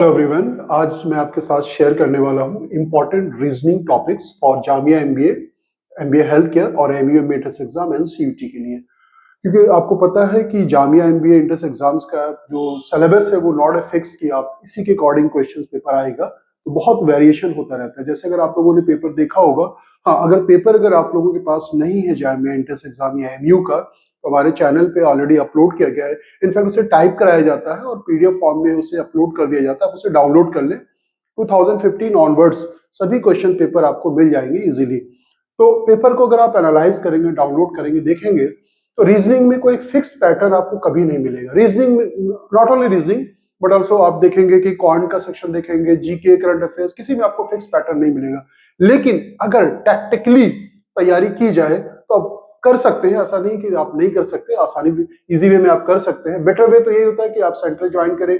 Hello everyone, आज मैं आपके साथ शेयर करने वाला हूँ important reasoning topics for Jamia MBA, MBA health care और MU entrance exam and CUET के लिए। क्योंकि आपको पता है कि जामिया एमबीए एंट्रेंस एग्जाम्स का जो सिलेबस है वो नॉट ए फिक्स कि आप इसी के अकॉर्डिंग क्वेश्चन पेपर आएगा, तो बहुत वेरिएशन होता रहता है। जैसे अगर आप लोगों ने पेपर देखा होगा, हाँ, अगर आप लोगों के पास नहीं है जामिया एंट्रेंस एग्जाम या एमयू का, तो हमारे चैनल पे ऑलरेडी अपलोड किया गया है। इनफैक्ट उसे टाइप कराया जाता है और पीडीएफ फॉर्म में उसे अपलोड कर दिया जाता है, आप उसे डाउनलोड कर लें। 2015 ऑनवर्ड्स सभी क्वेश्चन पेपर आपको मिल जाएंगे इजीली। तो पेपर को अगर आप एनालाइज करेंगे, डाउनलोड करेंगे, देखेंगे, तो रीजनिंग में कोई फिक्स पैटर्न आपको कभी नहीं मिलेगा। रीजनिंग में not only reasoning but also आप देखेंगे कि क्वांट का सेक्शन देखेंगे, जीके, करंट अफेयर्स, किसी में आपको फिक्स पैटर्न नहीं मिलेगा। लेकिन अगर टैक्टिकली तैयारी की जाए तो आप कर सकते हैं। ऐसा नहीं कि आप नहीं कर सकते, आसानी इजी वे में आप कर सकते हैं। बेटर वे तो यही होता है कि आप सेंटर ज्वाइन करें।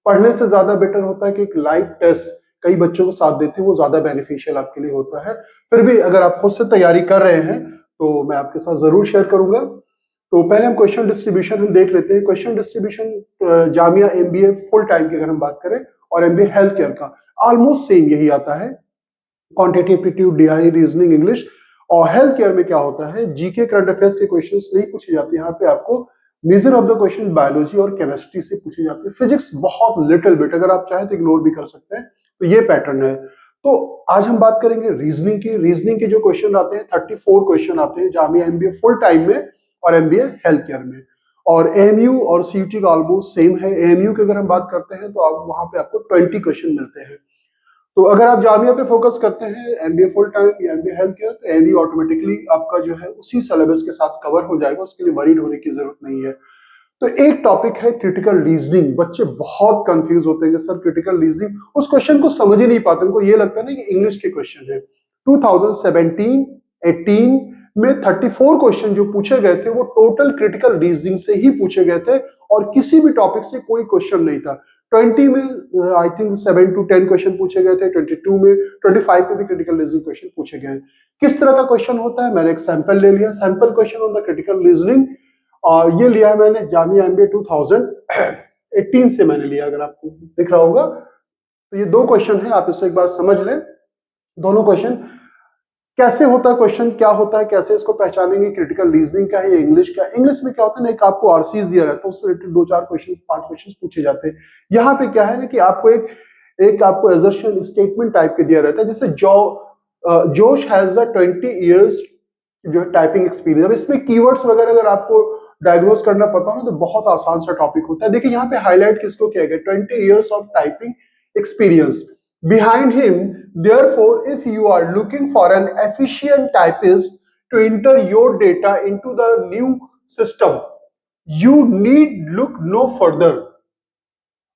पढ़ने से ज्यादा बेटर होता है कि एक लाइव टेस्ट कई बच्चों को साथ देते हैं, वो ज्यादा बेनिफिशियल आपके लिए होता है। फिर भी अगर आप खुद से तैयारी कर रहे हैं तो मैं आपके साथ जरूर शेयर करूंगा। तो पहले हम क्वेश्चन डिस्ट्रीब्यूशन हम देख लेते हैं। Question distribution Jamia MBA full time की अगर हम बात करें और एमबीए हेल्थ केयर का ऑलमोस्ट सेम यही आता है। Quantitative aptitude, DI, reasoning, English. और हेल्थ केयर में क्या होता है, जीके, करंट अफेयर्स के क्वेश्चंस नहीं पूछे जाते। यहाँ पे आपको measure of the question biology और केमिस्ट्री से पूछे जाते हैं। फिजिक्स बहुत लिटिल बिट, अगर आप चाहें तो इग्नोर भी कर सकते हैं। तो ये पैटर्न है। तो आज हम बात करेंगे रीजनिंग की। रीजनिंग के जो क्वेश्चन आते हैं 34 क्वेश्चन आते हैं जामिया एमबीए फुल टाइम में और एमबीए हेल्थ केयर में। और एएमयू और सीयूटी का ऑलमोस्ट सेम है। एएमयू की अगर हम बात करते हैं तो आप वहां पे आपको 20 क्वेश्चन मिलते हैं। तो अगर आप जामिया पे फोकस करते हैं, एमबीए फुल टाइम या एमबीए हेल्थ केयर, तो एमबीए ऑटोमेटिकली आपका जो है उसी सिलेबस के साथ कवर हो जाएगा, उसके लिए वरीड होने की जरूरत नहीं है। तो एक टॉपिक है क्रिटिकल रीजनिंग। बच्चे बहुत कंफ्यूज होते हैं कि सर क्रिटिकल रीजनिंग, उस क्वेश्चन को समझ ही नहीं पाते। उनको ये लगता है ना कि इंग्लिश के क्वेश्चन है। 2017-18 में 34 क्वेश्चन जो पूछे गए थे वो टोटल क्रिटिकल रीजनिंग से ही पूछे गए थे और किसी भी टॉपिक से कोई क्वेश्चन नहीं था। 20 में आई थिंक 7 to 10 क्वेश्चन पूछे गए थे। 22 में, 25 में भी क्रिटिकल रीजनिंग क्वेश्चन पूछे गए। किस तरह का क्वेश्चन होता है, मैंने एक सैंपल ले लिया। Sample question on the critical reasoning ये लिया है मैंने जामिया एमबीए 2018 से मैंने लिया, अगर आपको दिख रहा होगा। तो ये दो क्वेश्चन है, आप इसको एक बार समझ लें। दोनों क्वेश्चन कैसे होता है, क्वेश्चन क्या होता है, कैसे इसको पहचानेंगे, क्रिटिकल रीजनिंग का है या इंग्लिश का। इंग्लिश में क्या होता है ना, एक आपको आरसीज दिया रहता है, उससे रिलेटेड 2-4 क्वेश्चन, 5 क्वेश्चन पूछे जाते हैं। यहाँ पे क्या है ना कि आपको एक आपको एजर्शन स्टेटमेंट टाइप के दिया रहता है, जैसे जोश हैज अ 20 इयर्स जो है टाइपिंग एक्सपीरियंस। अब इसमें कीवर्ड्स वगैरह अगर आपको डायग्नोज करना पता हो ना, तो बहुत आसान सा टॉपिक होता है। देखिए यहाँ पे हाईलाइट किसको किया गया, 20 years of typing experience behind him. Therefore, if you are looking for an efficient typist to enter your data into the new system, you need look no further.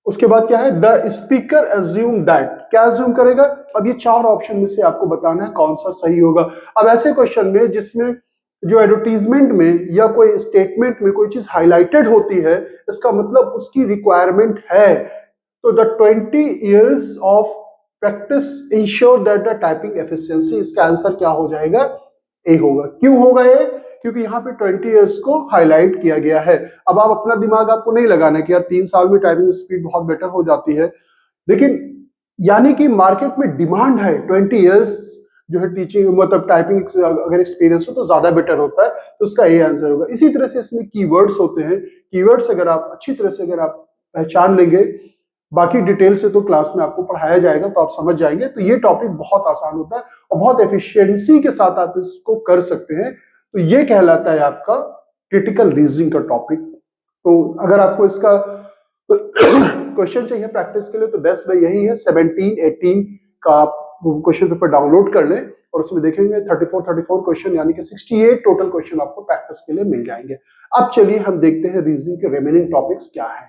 उसके बाद क्या है, द स्पीकर एज्यूम दैट। क्या assume करेगा, अब ये 4 option में से आपको बताना है कौन सा सही होगा। अब ऐसे क्वेश्चन में जिसमें जो एडवर्टीजमेंट में या कोई स्टेटमेंट में कोई चीज हाईलाइटेड होती है, इसका मतलब उसकी रिक्वायरमेंट है। तो the 20 years of practice ensure that the typing efficiency, इसका आंसर क्या हो जाएगा, ए होगा। क्यों होगा ए, क्योंकि यहाँ पे 20 इयर्स को हाईलाइट किया गया है। अब आप अपना दिमाग आपको नहीं लगाना कि यार 3 साल में टाइपिंग स्पीड बहुत बेटर हो जाती है, लेकिन यानी कि मार्केट में डिमांड है 20 इयर्स जो है टीचिंग, मतलब टाइपिंग अगर एक्सपीरियंस हो तो ज्यादा बेटर होता है, तो उसका ए आंसर होगा। इसी तरह से इसमें कीवर्ड्स होते हैं। कीवर्ड्स अगर आप अच्छी तरह से अगर आप पहचान लेंगे, बाकी डिटेल से तो क्लास में आपको पढ़ाया जाएगा, तो आप समझ जाएंगे। तो ये टॉपिक बहुत आसान होता है और बहुत एफिशिएंसी के साथ आप इसको कर सकते हैं। तो ये कहलाता है आपका क्रिटिकल रीजनिंग का टॉपिक। तो अगर आपको इसका क्वेश्चन चाहिए प्रैक्टिस के लिए, तो बेस्ट वे यही है, 17-18 का आप क्वेश्चन पेपर डाउनलोड कर लें और उसमें देखेंगे 34 क्वेश्चन, यानी कि 68 टोटल क्वेश्चन आपको प्रैक्टिस के लिए मिल जाएंगे। अब चलिए हम देखते हैं रीजनिंग के रिमेनिंग टॉपिक्स क्या है।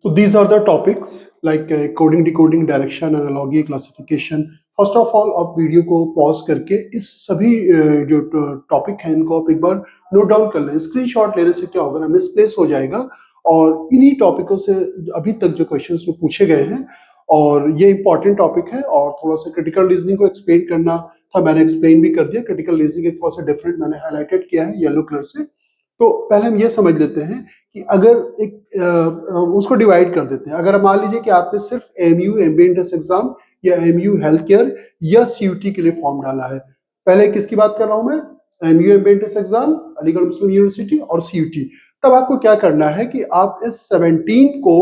So these are the topics like coding, decoding, direction, analogy, classification. First of all आप वीडियो को पॉज करके इस सभी जो टॉपिक है इनको आप एक बार नोट डाउन कर लें। स्क्रीनशॉट लेने से क्या होगा ना, मिसप्लेस हो जाएगा। और इन्हीं टॉपिकों से अभी तक जो क्वेश्चंस में पूछे गए हैं, और ये इंपॉर्टेंट टॉपिक है। और थोड़ा सा क्रिटिकल रीजनिंग को एक्सप्लेन करना था, मैंने एक्सप्लेन भी कर दिया। क्रिटिकल रीजनिंग एक थोड़ा सा डिफरेंट मैंने हाईलाइटेड किया है येलो कलर से। तो पहले हम ये समझ लेते हैं कि अगर एक उसको डिवाइड कर देते हैं। अगर मान लीजिए कि आपने सिर्फ एमयू एमबीए एंट्रेंस एग्जाम या एमयू हेल्थ केयर या सीयूटी के लिए फॉर्म डाला है, पहले किसकी बात कर रहा हूं मैं, MU MBA entrance exam, Aligarh Muslim university और सीयूटी, तब आपको क्या करना है कि आप इस 17 को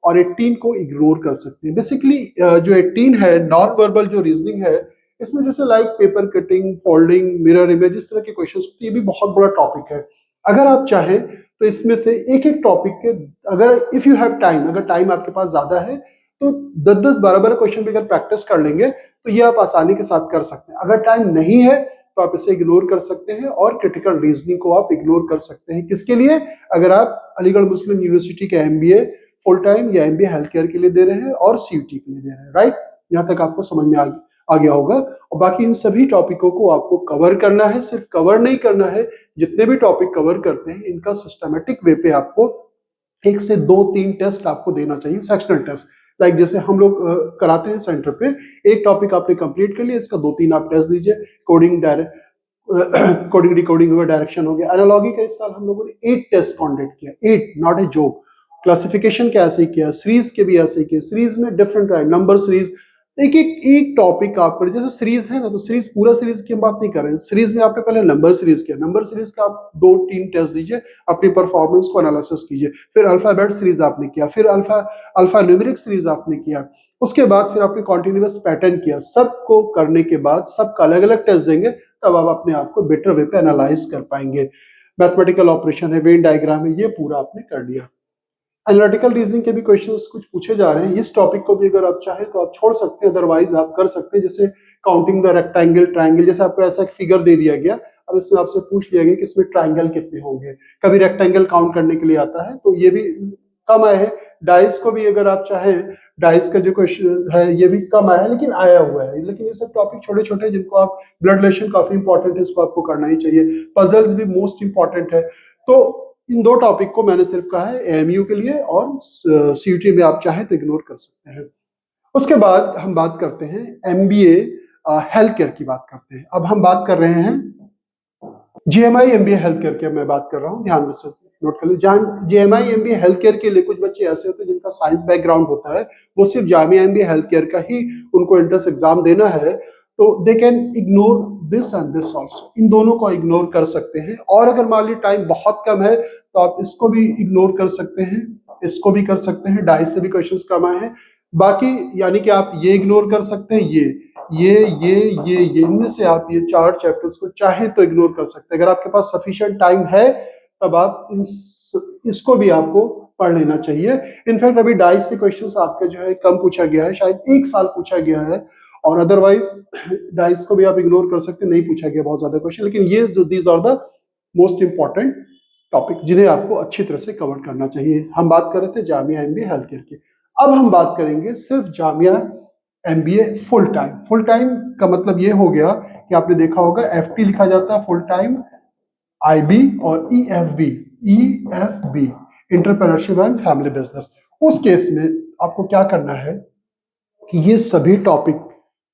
और 18 को इग्नोर कर सकते हैं। बेसिकली जो 18 है नॉन वर्बल जो रीजनिंग है, इसमें जैसे like paper cutting, folding, mirror image, इस तरह के क्वेश्चंस होते हैं, ये भी बहुत बड़ा टॉपिक है। अगर आप चाहें तो इसमें से एक एक टॉपिक के, अगर इफ यू हैव टाइम, अगर टाइम आपके पास ज्यादा है तो 10-10, 12-12 क्वेश्चन भी अगर प्रैक्टिस कर लेंगे तो ये आप आसानी के साथ कर सकते हैं। अगर टाइम नहीं है तो आप इसे इग्नोर कर सकते हैं और क्रिटिकल रीजनिंग को आप इग्नोर कर सकते हैं। किसके लिए, अगर आप अलीगढ़ मुस्लिम यूनिवर्सिटी के एमबीए फुल टाइम या एमबीए हेल्थ केयर के लिए दे रहे हैं और सीयूटी के लिए दे रहे हैं, राइट। यहाँ तक आपको समझ में आ गया होगा। और बाकी इन सभी टॉपिकों को आपको कवर करना है, सिर्फ कवर नहीं करना है, जितने भी टॉपिक कवर करते हैं इनका सिस्टमेटिक वे पे आपको 1 से 2-3 टेस्ट आपको देना चाहिए, सेक्शनल टेस्ट। लाइक जैसे हम लोग कराते हैं सेंटर पे, एक टॉपिक आपने कंप्लीट कर लिया, इसका 2-3 आप टेस्ट दीजिए। कोडिंग कोडिंग डिकोडिंग हुआ, डायरेक्शन हो गया, एनालॉजी का इस साल हम लोगों ने 8 टेस्ट कॉन्डक्ट किया, 8 नॉट ए जोक। क्लासिफिकेशन का ऐसे ही किया, सीरीज के भी ऐसे ही किया, सीरीज में डिफरेंट है, नंबर सीरीज, एक एक एक टॉपिक आप पर, जैसे सीरीज है ना, तो सीरीज पूरा सीरीज की हम बात नहीं कर रहे हैं, सीरीज में आपने पहले नंबर सीरीज किया, नंबर सीरीज का आप 2-3 टेस्ट दीजिए, अपनी परफॉर्मेंस को एनालिसिस कीजिए। फिर अल्फाबेट सीरीज आपने किया, फिर अल्फा न्यूमेरिक सीरीज आपने किया, उसके बाद फिर आपने कॉन्टिन्यूअस पैटर्न किया। सबको करने के बाद सबका अलग अलग टेस्ट देंगे, तब आप अपने आप को बेटर वे पे एनालाइज कर पाएंगे। मैथमेटिकल ऑपरेशन है, वेन डायग्राम है, ये पूरा आपने कर लिया। एनालिटिकल रीजनिंग के भी क्वेश्चंस कुछ पूछे जा रहे हैं, इस टॉपिक को भी अगर आप चाहें तो आप छोड़ सकते हैं, अदरवाइज आप कर सकते हैं। जैसे काउंटिंग द रेक्टेंगल, ट्रायंगल, जैसे आपको ऐसा एक फिगर दे दिया गया, अब इसमें आपसे पूछ लिया गया कि इसमें ट्रायंगल कितने होंगे, कभी रेक्टेंगल काउंट करने के लिए आता है, तो ये भी कम आए हैं। डाइस को भी अगर आप चाहें, डाइस का जो क्वेश्चन है ये भी कम आया है, लेकिन आया हुआ है। लेकिन ये सब टॉपिक छोटे छोटे हैं जिनको आप, ब्लड रिलेशन काफी इंपॉर्टेंट है, इसको आपको करना ही चाहिए। पजल्स भी मोस्ट इंपॉर्टेंट है। तो इन 2 टॉपिक को मैंने सिर्फ कहा है एएमयू के लिए, और सीयूटी में आप चाहें तो इग्नोर कर सकते हैं। उसके बाद हम बात करते हैं एमबीए हेल्थ केयर की बात करते हैं। अब हम बात कर रहे हैं जीएमआई एमबीए हेल्थ केयर की मैं बात कर रहा हूँ, ध्यान से नोट कर लीजिए। जीएमआई एमबीए हेल्थ केयर के लिए कुछ बच्चे ऐसे होते हैं जिनका साइंस बैकग्राउंड होता है, वो सिर्फ जामिया एमबीए हेल्थ केयर का ही उनको एंट्रेंस एग्जाम देना है, तो they can ignore this and this also, इन दोनों को इग्नोर कर सकते हैं। और अगर मान ली टाइम बहुत कम है तो आप इसको भी इग्नोर कर सकते हैं, इसको भी कर सकते हैं, 2.5 से भी क्वेश्चंस कम आए हैं। बाकी यानी कि आप ये इग्नोर कर सकते हैं, ये इनमें से आप ये 4 चैप्टर्स को चाहे तो इग्नोर कर सकते हैं। अगर आपके पास सफिशिएंट टाइम है तब आप इसको भी आपको पढ़ लेना चाहिए। इनफैक्ट अभी 2.5 से क्वेश्चंस आपके जो है कम पूछा गया है, शायद 1 साल पूछा गया है, और अदरवाइज 2.5 को भी आप इग्नोर कर सकते हैं, नहीं पूछा गया बहुत ज्यादा क्वेश्चन। लेकिन ये जो these are the most important topic जिन्हें आपको अच्छी तरह से कवर करना चाहिए। हम बात कर रहे थे जामिया एमबीए हेल्थ केयर की। अब हम बात करेंगे सिर्फ Jamia MBA full time. Full time का मतलब ये हो गया कि आपने देखा होगा एफटी लिखा जाता है फुल टाइम, आईबी और EFB, entrepreneurship and family business. उस केस में आपको क्या करना है कि ये सभी टॉपिक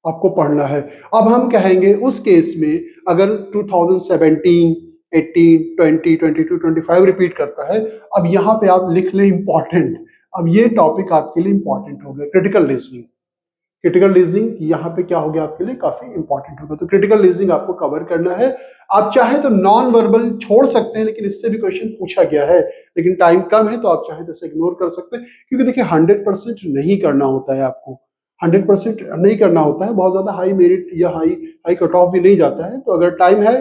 आपको पढ़ना है। अब हम कहेंगे उस केस में अगर 2017, 18, 20, 22, 25 रिपीट करता है, अब यहाँ पे आप लिख लें इंपॉर्टेंट। अब ये टॉपिक आपके लिए इंपॉर्टेंट हो गया, क्रिटिकल रीजनिंग। क्रिटिकल रीजनिंग यहाँ पे क्या हो गया आपके लिए, काफी इंपॉर्टेंट होगा। तो क्रिटिकल रीजनिंग आपको कवर करना है। आप चाहे तो नॉन वर्बल छोड़ सकते हैं, लेकिन इससे भी क्वेश्चन पूछा गया है, लेकिन टाइम कम है तो आप चाहे तो इसे इग्नोर कर सकते हैं, क्योंकि देखिए 100% नहीं करना होता है आपको, 100% नहीं करना होता है, बहुत ज्यादा हाई मेरिट या हाई कट ऑफ भी नहीं जाता है। तो अगर टाइम है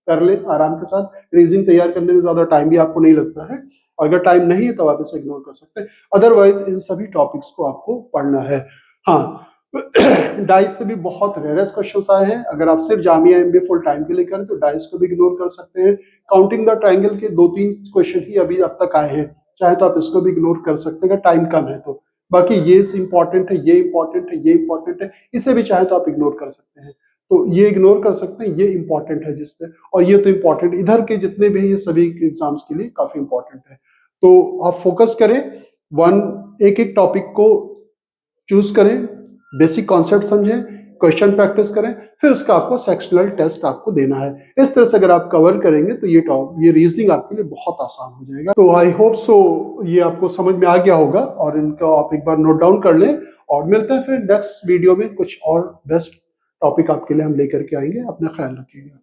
कर ले आराम के साथ, रीजनिंग तैयार करने में ज्यादा टाइम भी आपको नहीं लगता है, और अगर टाइम नहीं है तो आप इसे इग्नोर कर सकते हैं। अदरवाइज इन सभी टॉपिक्स को आपको पढ़ना है। हाँ, 2.5 से भी बहुत रेयरेस्ट क्वेश्चंस आए हैं। अगर आप सिर्फ जामिया एमबीए फुल टाइम के लिए करें तो 2.5 को भी इग्नोर कर सकते हैं। काउंटिंग द ट्रायंगल के 2-3 क्वेश्चन ही अभी अब तक आए हैं, चाहे तो आप इसको भी इग्नोर कर सकते हैं अगर टाइम कम है तो। बाकी ये इंपॉर्टेंट है, ये इंपॉर्टेंट है, ये इंपॉर्टेंट है, इसे भी चाहे तो आप इग्नोर कर सकते हैं। तो ये इग्नोर कर सकते हैं, ये इंपॉर्टेंट है जिससे, और ये तो इंपॉर्टेंट इधर के जितने भी हैं ये सभी एग्जाम्स के लिए काफी इंपॉर्टेंट है। तो आप फोकस करें, एक एक टॉपिक को चूज करें, बेसिक कॉन्सेप्ट समझें, क्वेश्चन प्रैक्टिस करें, फिर उसका आपको सेक्शनल टेस्ट आपको देना है। इस तरह से अगर आप कवर करेंगे तो ये रीजनिंग आपके लिए बहुत आसान हो जाएगा। तो आई होप सो ये आपको समझ में आ गया होगा और इनको आप एक बार नोट डाउन कर लें, और मिलते हैं फिर नेक्स्ट वीडियो में कुछ और बेस्ट टॉपिक आपके लिए हम लेकर के आएंगे। अपना ख्याल रखिएगा।